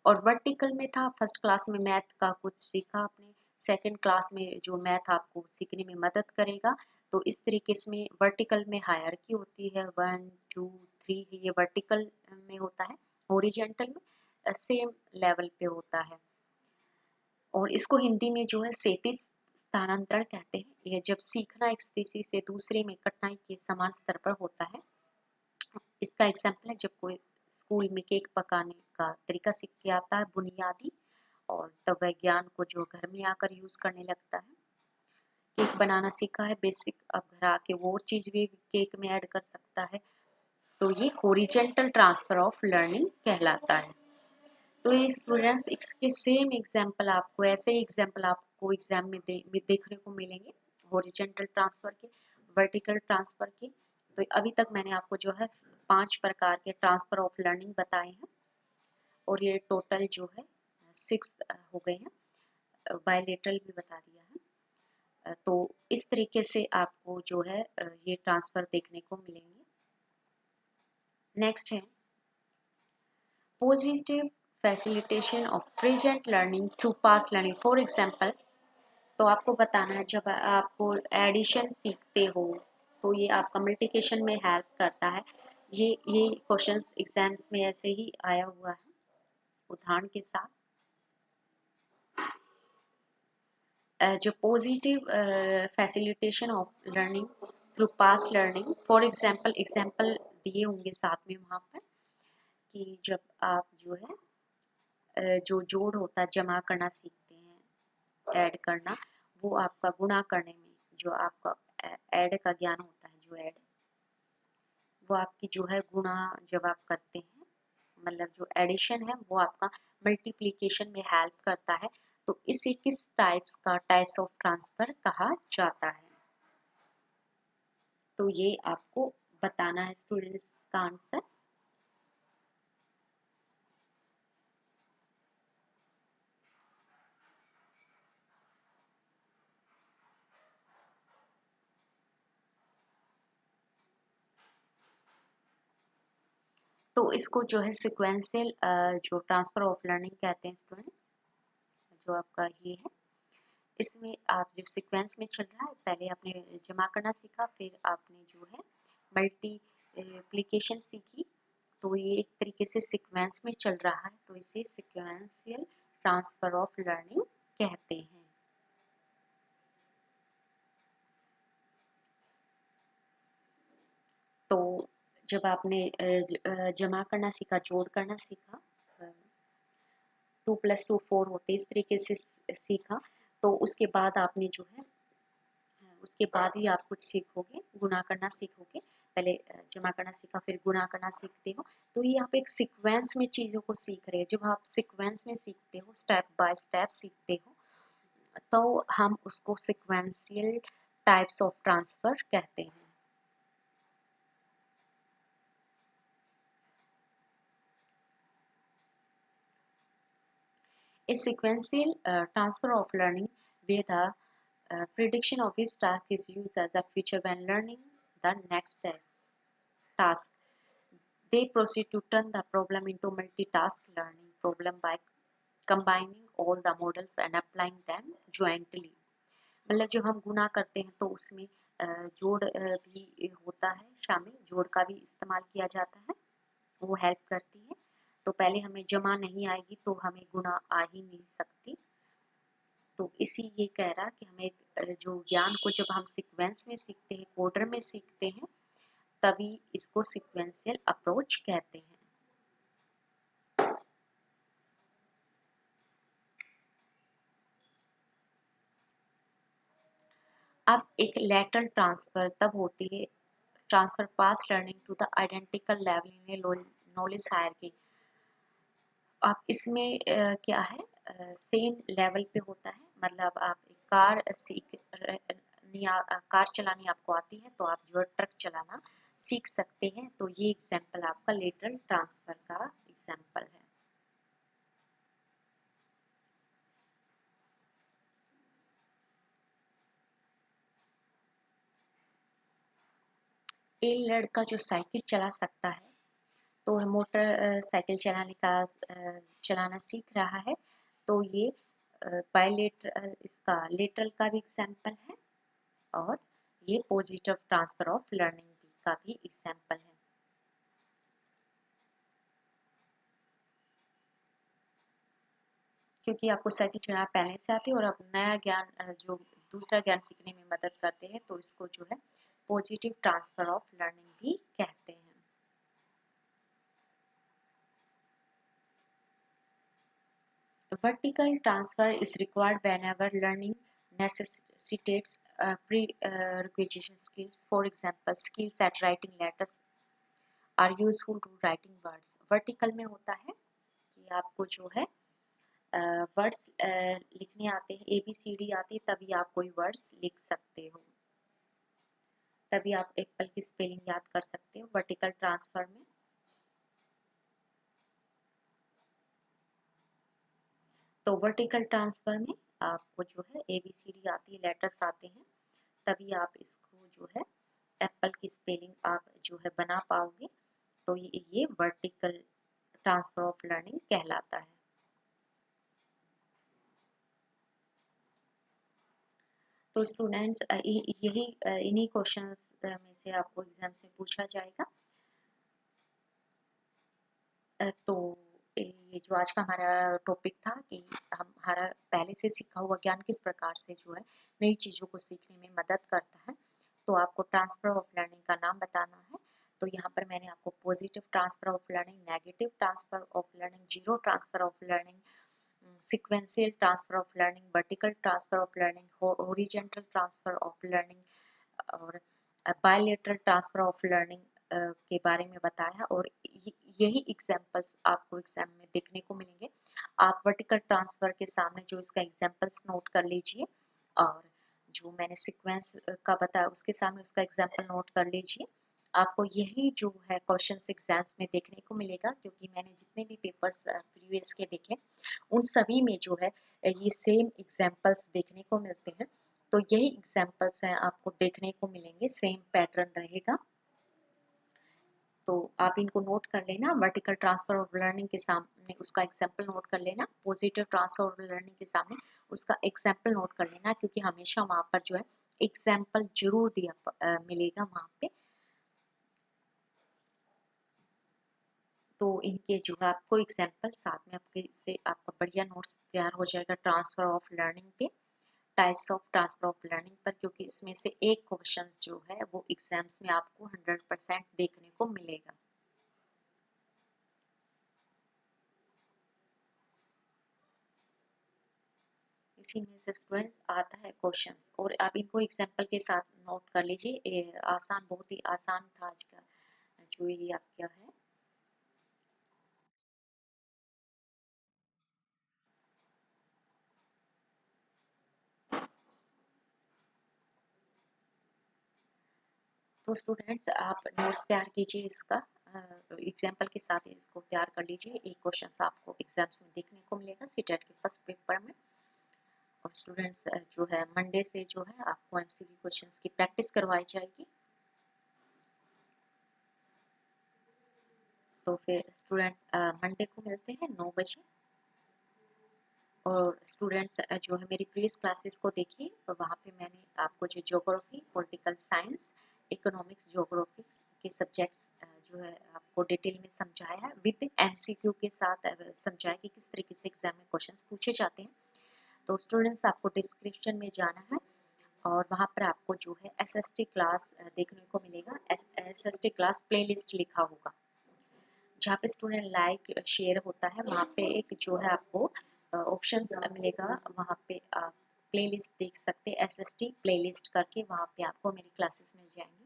और वर्टिकल में था, फर्स्ट क्लास में मैथ का कुछ सीखा आपने, सेकंड क्लास में जो मैथ आपको सीखने में मदद करेगा, तो इस तरीके से वर्टिकल में हायरार्की होती है, 1 2 3 ये वर्टिकल में होता है, हॉरिजॉन्टल में सेम लेवल पे होता है। और इसको हिंदी में जो है क्षैतिज स्थानांतरण कहते हैं। यह जब सीखना एक स्थिति से दूसरे में कठिनाई के समान स्तर पर होता है। इसका एग्जाम्पल है जब कोई स्कूल में केक पकाने का तरीका सीख के आता है बुनियादी, और तब वह ज्ञान को जो घर में आकर यूज करने लगता है। केक बनाना सीखा है बेसिक, अब घर आके वो और चीज भी केक में ऐड कर सकता है, तो ये हॉरिजॉन्टल ट्रांसफर ऑफ लर्निंग कहलाता है। तो ये स्टूडेंट्स इसके सेम एग्जाम्पल आपको, ऐसे ही एग्जाम्पल आपको एग्जाम में देखने को मिलेंगे, हॉरिजॉन्टल ट्रांसफर के, वर्टिकल ट्रांसफर के। तो अभी तक मैंने आपको जो है 5 प्रकार के ट्रांसफर ऑफ लर्निंग बताए हैं, और ये टोटल जो है 6 हो गए हैं, बायलेटरल भी बता दिया है। तो इस तरीके से आपको जो है ये ट्रांसफर देखने को मिलेंगे। नेक्स्ट है positive facilitation of present learning through past learning. For example, तो आपको बताना है जब आपको एडिशन सीखते हो तो ये आपका मल्टीप्लिकेशन में हेल्प करता है। ये क्वेश्चंस एग्जाम्स में ऐसे ही आया हुआ है उदाहरण के साथ। जो positive facilitation of learning through past learning, for example example दिए होंगे साथ में वहाँ पर, कि जब आप जो है जो जोड़ होता है जमा करना सीखते हैं, ऐड करना, वो आपका गुणा करने में जो आपका ऐड का ज्ञान होता है, जो ऐड वो आपकी जो है गुणा जब आप करते हैं, मतलब जो एडिशन है वो आपका मल्टीप्लिकेशन में हेल्प करता है। तो इसे किस टाइप्स ऑफ ट्रांसफर कहा जाता है, तो ये आपको बताना है स्टूडेंट्स का आंसर। तो इसको जो है सिक्वेंशियल जो ट्रांसफर ऑफ लर्निंग कहते हैं स्टूडेंट्स, जो आपका ये है, इसमें आप जो सीक्वेंस में चल रहा है, पहले आपने जमा करना सीखा, फिर आपने जो है मल्टीप्लिकेशन सीखी, तो ये एक तरीके से सीक्वेंस में चल रहा है, तो इसे सीक्वेंशियल ट्रांसफर ऑफ लर्निंग कहते हैं। तो जब आपने जमा करना सीखा, जोड़ करना सीखा, 2 + 2 4 होते, इस तरीके से सीखा, तो उसके बाद आपने जो है उसके बाद ही आप कुछ सीखोगे, गुणा करना सीखोगे। पहले जमा करना सीखा, फिर गुणा करना सीखते हो, तो ये आप एक सीक्वेंस में चीज़ों को सीख रहे हैं। जब आप सीक्वेंस में सीखते हो, स्टेप बाय स्टेप सीखते हो, तो हम उसको सीक्वेंशियल टाइप्स ऑफ ट्रांसफर कहते हैं। A sequential transfer of learning where the prediction of each task is used as a feature when learning the next task. They proceed to turn the problem into multitask learning problem by combining all the models and applying them jointly. मतलब जब हम गुना करते हैं तो उसमें जोड़ भी होता है शामिल, जोड़ का भी इस्तेमाल किया जाता है, वो हेल्प करती है। तो पहले हमें जमा नहीं आएगी तो हमें गुणा आ ही नहीं सकती। तो इसी ये कह रहा कि हमें जो ज्ञान को जब हम सीक्वेंस में सीखते हैं, कोडर में सीखते हैं, तभी इसको सीक्वेंशियल अप्रोच कहते हैं। अब एक लेटरल ट्रांसफर तब होती है, transfer pass learning to the identical level in knowledge hierarchy. आप इसमें क्या है, सेम लेवल पे होता है, मतलब आप एक कार कार चलानी आपको आती है तो आप जो है ट्रक चलाना सीख सकते हैं। तो ये एग्जाम्पल आपका लेटरल ट्रांसफर का एग्जाम्पल है। एक लड़का जो साइकिल चला सकता है, तो वह मोटर साइकिल चलाना सीख रहा है, तो ये बायलेटरल इसका लेटरल का भी एग्जाम्पल है, और ये पॉजिटिव ट्रांसफर ऑफ लर्निंग का भी एग्जाम्पल है। क्योंकि आपको साइकिल चलाना पहले से आती है और आप नया ज्ञान जो दूसरा ज्ञान सीखने में मदद करते हैं, तो इसको जो है पॉजिटिव ट्रांसफर ऑफ लर्निंग भी कहते हैं। Vertical transfer is required whenever learning necessitates prerequisite skills. For example, skills at writing letters are useful to writing words. Vertical में होता है कि आपको जो है वर्ड्स लिखने आते हैं, ABCD आते हैं, तभी आप कोई वर्ड्स लिख सकते हो, तभी आप एप्पल की स्पेलिंग याद कर सकते हो वर्टिकल ट्रांसफर में। तो वर्टिकल ट्रांसफर में आपको जो है ABCD आती है, लेटर्स आते हैं, तभी आप इसको जो है एप्पल की स्पेलिंग आप जो है बना पाओगे, तो ये वर्टिकल ट्रांसफर ऑफ लर्निंग कहलाता है। तो स्टूडेंट्स यही इन्हीं क्वेश्चंस में से आपको एग्जाम से पूछा जाएगा। तो ये जो आज का हमारा टॉपिक था कि हमारा पहले से सीखा हुआ ज्ञान किस प्रकार से जो है नई चीज़ों को सीखने में मदद करता है, तो आपको ट्रांसफर ऑफ लर्निंग का नाम बताना है। तो यहाँ पर मैंने आपको positive transfer of learning, negative transfer of learning, zero transfer of learning, sequential transfer of learning, vertical transfer of learning, horizontal transfer of learning और बायलेटरल ट्रांसफर ऑफ लर्निंग के बारे में बताया, और यही एग्जाम्पल्स आपको एग्जाम में देखने को मिलेंगे। आप वर्टिकल ट्रांसफर के सामने जो इसका एग्जाम्पल्स नोट कर लीजिए, और जो मैंने सीक्वेंस का बताया उसके सामने उसका एग्जाम्पल नोट कर लीजिए। आपको यही जो है क्वेश्चंस एग्जाम्स में देखने को मिलेगा, क्योंकि मैंने जितने भी पेपर्स प्रीवियस के देखे उन सभी में जो है ये सेम एग्जाम्पल्स देखने को मिलते हैं। तो यही एग्जाम्पल्स हैं आपको देखने को मिलेंगे, सेम पैटर्न रहेगा, तो आप इनको नोट कर लेना। वर्टिकल ट्रांसफर ऑफ लर्निंग के सामने उसका एग्जाम्पल नोट कर लेना, पॉजिटिव ट्रांसफर ऑफ लर्निंग के सामने उसका एग्जाम्पल नोट कर लेना, क्योंकि हमेशा वहाँ पर जो है एग्जाम्पल जरूर दिया मिलेगा वहाँ पे। तो इनके जो है आपको एग्जाम्पल साथ में आपके इससे आपका बढ़िया नोट्स तैयार हो जाएगा ट्रांसफर ऑफ लर्निंग पे, types of transfer of learning पर, क्योंकि इसमें से एक क्वेश्चन जो है वो एग्जाम्स में आपको 100% देखने को मिलेगा। इसी में से स्टूडेंट्स आता है क्वेश्चंस, और आप इनको एग्जाम्पल के साथ नोट कर लीजिए। आसान, बहुत ही आसान था आज का जो ये आपका है। तो स्टूडेंट्स आप नोट्स तैयार कीजिए, इसका एग्जाम्पल के साथ इसको तैयार कर लीजिए। एक क्वेश्चन आपको एग्जाम्स में देखने को मिलेगा सीटेट के फर्स्ट पेपर में। और स्टूडेंट्स जो है मंडे से जो है आपको MCQ क्वेश्चंस की प्रैक्टिस करवाई जाएगी। तो फिर स्टूडेंट्स मंडे को मिलते हैं 9 बजे। और स्टूडेंट्स जो है मेरी प्रीवियस क्लासेस को देखिए, तो वहाँ पे मैंने आपको जो ज्योग्राफी, पॉलिटिकल साइंस, इकोनॉमिक्स, ज्योग्राफिक्स के सब्जेक्ट्स जो है आपको डिटेल में समझाया है, विद MCQ के साथ समझाया कि किस तरीके से एग्जाम में क्वेश्चंस पूछे जाते हैं। तो स्टूडेंट्स आपको डिस्क्रिप्शन में जाना है, और वहाँ पर आपको जो है SST क्लास देखने को मिलेगा। SST क्लास प्लेलिस्ट लिखा होगा, जहाँ पे स्टूडेंट लाइक शेयर होता है, वहाँ पे एक जो है आपको ऑप्शंस मिलेगा, वहाँ पे आप प्लेलिस्ट देख सकते हैं, SST प्लेलिस्ट करके वहाँ पे आपको मेरी क्लासेस मिल जाएंगी।